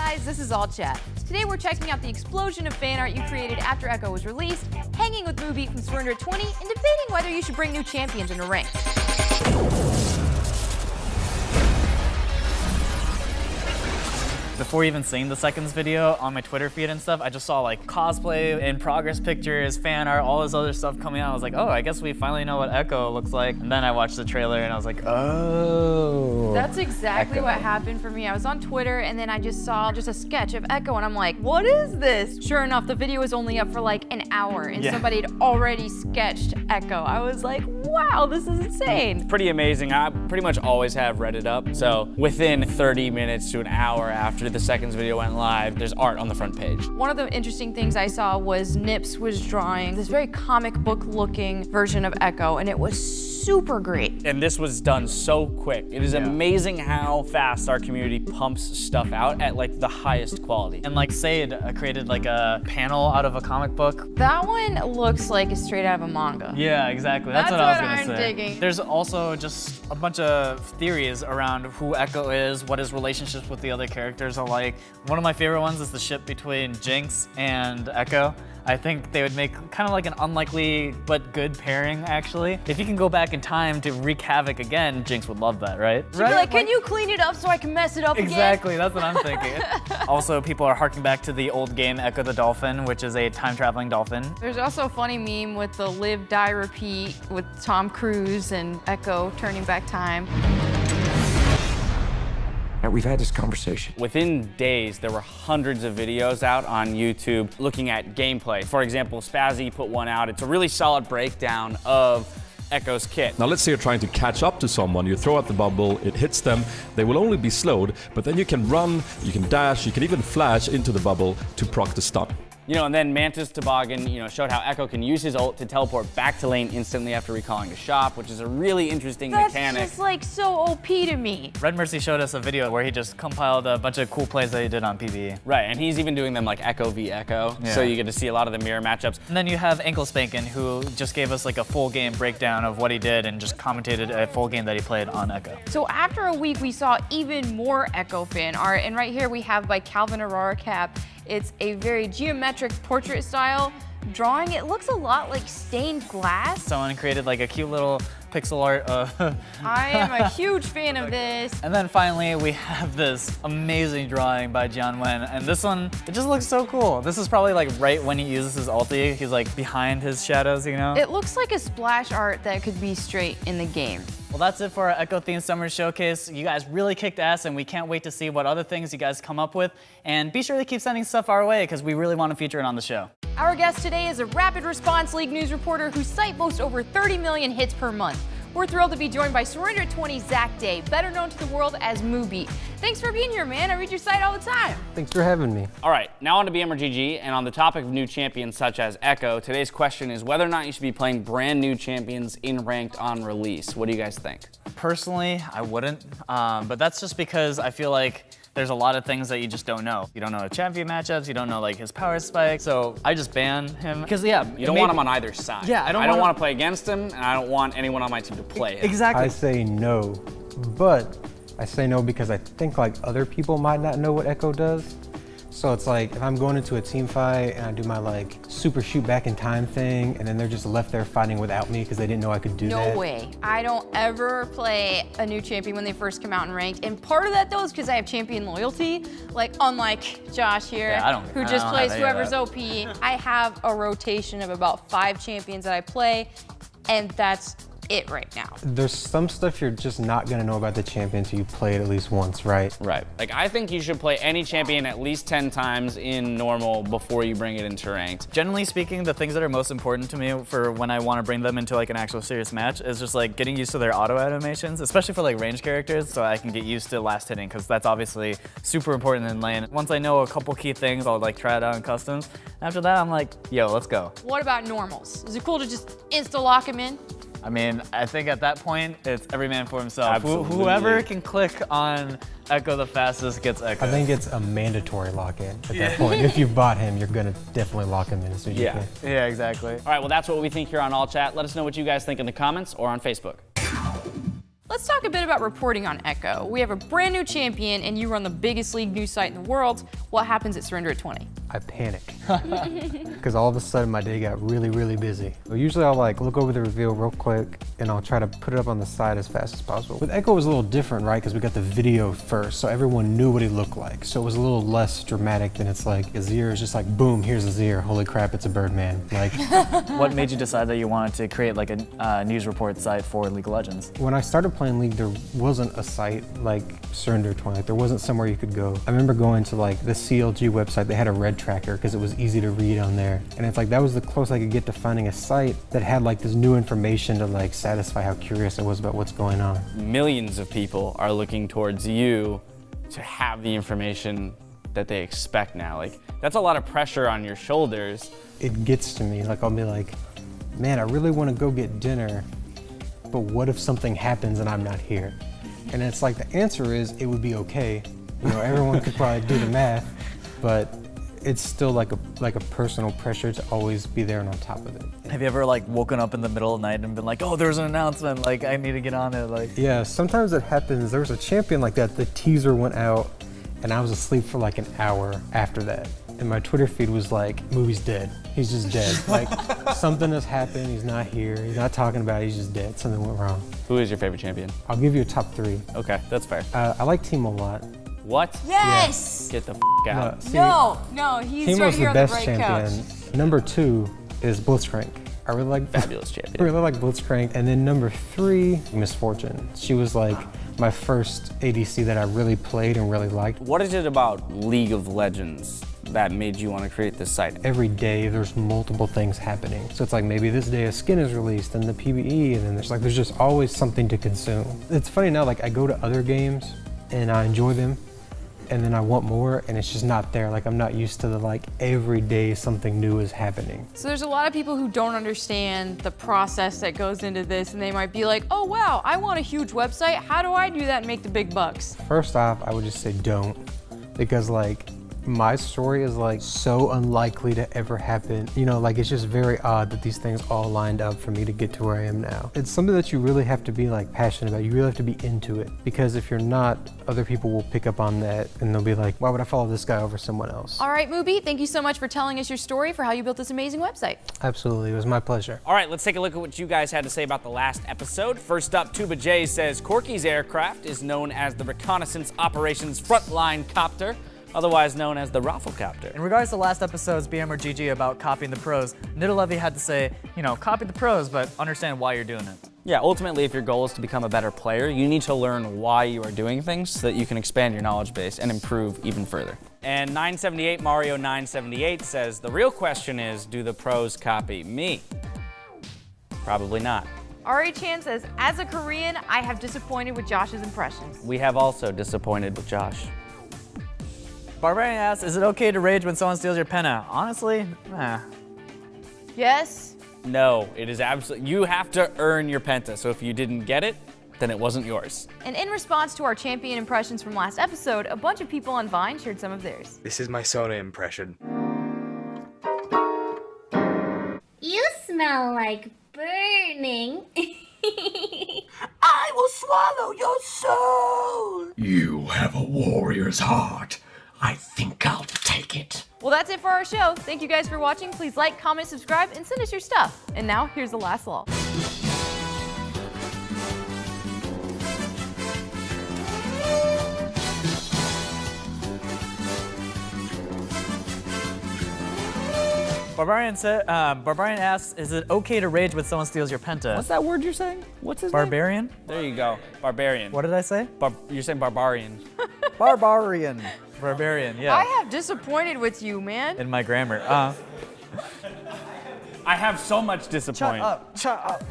guys, this is All Chat. Today we're checking out the explosion of fan art you created after Ekko was released, hanging with Moobeat from Surrender 20, and debating whether you should bring new champions into ranked. Before even seeing the seconds video on my Twitter feed and stuff, I just saw like cosplay in progress pictures, fan art, all this other stuff coming out. I was like, oh, I guess we finally know what Ekko looks like. And then I watched the trailer and I was like, oh. That's exactly what happened for me. I was on Twitter and then I just saw a sketch of Ekko and I'm like, what is this? Sure enough, the video was only up for like an hour and somebody had already sketched Ekko. I was like, wow, this is insane. Pretty amazing. I pretty much always have Reddit up. So within 30 minutes to an hour after the seconds video went live, there's art on the front page. One of the interesting things I saw was Nips was drawing this very comic book looking version of Ekko, and it was super great. And this was done so quick. It is amazing how fast our community pumps stuff out at like the highest quality. And like Sade created like a panel out of a comic book. That one looks like it's straight out of a manga. Yeah, exactly. That's what I was gonna say. Digging. There's also just a bunch of theories around who Ekko is, what his relationships with the other characters are like. One of my favorite ones is the ship between Jinx and Ekko. I think they would make kind of like an unlikely but good pairing, actually. If you can go back in time to wreak havoc again, Jinx would love that, right? She'd be like, can you clean it up so I can mess it up again? Exactly, that's what I'm thinking. Also, people are harking back to the old game Ekko the Dolphin, which is a time-traveling dolphin. There's also a funny meme with the live, die, repeat with Tom Cruise and Ekko turning back time. We've had this conversation. Within days, there were hundreds of videos out on YouTube looking at gameplay. For example, Spazzy put one out. It's a really solid breakdown of Ekko's kit. Now let's say you're trying to catch up to someone, you throw out the bubble, it hits them, they will only be slowed, but then you can run, you can dash, you can even flash into the bubble to proc the stun. You know, and then Mantis Toboggan, showed how Ekko can use his ult to teleport back to lane instantly after recalling a shop, which is a really interesting mechanic. That's just like so OP to me. Red Mercy showed us a video where he just compiled a bunch of cool plays that he did on PvE. Right, and he's even doing them like Ekko v Ekko, so you get to see a lot of the mirror matchups. And then you have Ankle Spankin, who just gave us like a full game breakdown of what he did and just commentated a full game that he played on Ekko. So after a week, we saw even more Ekko fan art, and right here we have by Calvin Aurora Cap. It's a very geometric portrait style drawing. It looks a lot like stained glass. Someone created like a cute little pixel art of... I am a huge fan of this. And then finally, we have this amazing drawing by Jian Wen. And this one, it just looks so cool. This is probably like right when he uses his ulti. He's like behind his shadows, you know? It looks like a splash art that could be straight in the game. Well, that's it for our Ekko themed summer showcase. You guys really kicked ass, and we can't wait to see what other things you guys come up with. And be sure to keep sending stuff our way, because we really want to feature it on the show. Our guest today is a Rapid Response League news reporter whose site boasts over 30 million hits per month. We're thrilled to be joined by Surrender 20 Zach Day, better known to the world as Moobeat. Thanks for being here, man. I read your site all the time. Thanks for having me. All right, now on to BMRGG, and on the topic of new champions such as Ekko, today's question is whether or not you should be playing brand new champions in ranked on release. What do you guys think? Personally, I wouldn't, but that's just because I feel like there's a lot of things that you just don't know. You don't know the champion matchups, you don't know like his power spike, so I just ban him. Because you don't want him on either side. Yeah, I don't want to play against him, and I don't want anyone on my team to play him. Exactly. I say no, but I say no because I think like other people might not know what Ekko does. So it's like if I'm going into a team fight and I do my like super shoot back in time thing and then they're just left there fighting without me because they didn't know I could do that. No way. I don't ever play a new champion when they first come out in ranked. And part of that though is because I have champion loyalty. Like unlike Josh here, who just plays whoever's OP. I have a rotation of about 5 champions that I play, and that's it right now. There's some stuff you're just not gonna know about the champion until you play it at least once, right? Right. Like I think you should play any champion at least 10 times in normal before you bring it into ranked. Generally speaking, the things that are most important to me for when I want to bring them into like an actual serious match is just like getting used to their auto animations, especially for like range characters, so I can get used to last hitting, because that's obviously super important in lane. Once I know a couple key things, I'll like try it out in customs. After that, I'm like, yo, let's go. What about normals? Is it cool to just insta-lock him in? I mean, I think at that point, it's every man for himself. Absolutely. Whoever can click on Ekko the fastest gets Ekko. I think it's a mandatory lock-in at that point. If you bought him, you're gonna definitely lock him in as soon as you can. Yeah, exactly. All right, well, that's what we think here on All Chat. Let us know what you guys think in the comments or on Facebook. Let's talk a bit about reporting on Ekko. We have a brand new champion and you run the biggest league news site in the world. What happens at Surrender at 20? I panic. Because all of a sudden my day got really, really busy. So usually I'll like look over the reveal real quick and I'll try to put it up on the side as fast as possible. With Ekko it was a little different, right? Because we got the video first, so everyone knew what he looked like. So it was a little less dramatic than it's like Azir is just like, boom, here's Azir. Holy crap, it's a Birdman. Like, What made you decide that you wanted to create like a news report site for League of Legends? when I started playing League, there wasn't a site like Surrender 20. Like, there wasn't somewhere you could go. I remember going to like the CLG website. They had a red tracker because it was easy to read on there. And it's like, that was the closest I could get to finding a site that had like this new information to like satisfy how curious I was about what's going on. Millions of people are looking towards you to have the information that they expect now. Like, that's a lot of pressure on your shoulders. It gets to me. Like, I'll be like, man, I really want to go get dinner, but what if something happens and I'm not here? And it's like, the answer is it would be okay. You know, everyone could probably do the math, but it's still like a personal pressure to always be there and on top of it. Have you ever like woken up in the middle of the night and been like, oh, there's an announcement, like I need to get on it, like? Yeah, sometimes it happens. There was a champion like that. The teaser went out and I was asleep for like an hour after that. And my Twitter feed was like, Moobeat's dead. He's just dead. Like, something has happened, he's not here, he's not talking about it, he's just dead. Something went wrong. Who is your favorite champion? I'll give you a top 3. Okay, that's fair. I like Teemo a lot. What? Yes! Get the out. See, No, he's right Teemo's here the on best the right champion. couch. Number 2 is Blitzcrank. I really like Fabulous I champion. really like Blitzcrank. And then number 3, Misfortune. She was like my first ADC that I really played and really liked. What is it about League of Legends that made you want to create this site? Every day there's multiple things happening. So it's like maybe this day a skin is released and the PvE, and then there's just always something to consume. It's funny now, like I go to other games and I enjoy them, and then I want more and it's just not there. Like, I'm not used to the like every day something new is happening. So there's a lot of people who don't understand the process that goes into this, and they might be like, oh wow, I want a huge website. How do I do that and make the big bucks? First off, I would just say don't, because like my story is like so unlikely to ever happen. You know, like it's just very odd that these things all lined up for me to get to where I am now. It's something that you really have to be like passionate about. You really have to be into it, because if you're not, other people will pick up on that and they'll be like, why would I follow this guy over someone else? All right, Moobeat, thank you so much for telling us your story, for how you built this amazing website. Absolutely, it was my pleasure. All right, let's take a look at what you guys had to say about the last episode. First up, Tuba J says, Corky's aircraft is known as the Reconnaissance Operations Frontline Copter, otherwise known as the Rafflecopter. In regards to last episode's BM or GG about copying the pros, Nidalee had to say, you know, copy the pros, but understand why you're doing it. Yeah, ultimately, if your goal is to become a better player, you need to learn why you are doing things so that you can expand your knowledge base and improve even further. And 978 Mario 978 says, the real question is, do the pros copy me? Probably not. Ari Chan says, as a Korean, I have disappointed with Josh's impressions. We have also disappointed with Josh. Barbarian asks, is it okay to rage when someone steals your penna? Honestly, Yes? No, it is absolutely, you have to earn your penta, so if you didn't get it, then it wasn't yours. And in response to our champion impressions from last episode, a bunch of people on Vine shared some of theirs. This is my Sona impression. You smell like burning. I will swallow your soul. You have a warrior's heart. I think I'll take it. Well, that's it for our show. Thank you guys for watching. Please like, comment, subscribe, and send us your stuff. And now, here's the last law. Barbarian asks, is it okay to rage when someone steals your penta? What's that word you're saying? What's his Barbarian? name? There you go, Barbarian. What did I say? You're saying Barbarian. Barbarian. Barbarian, yeah. I have disappointed with you, man. In my grammar. I have so much disappointment. Shut up.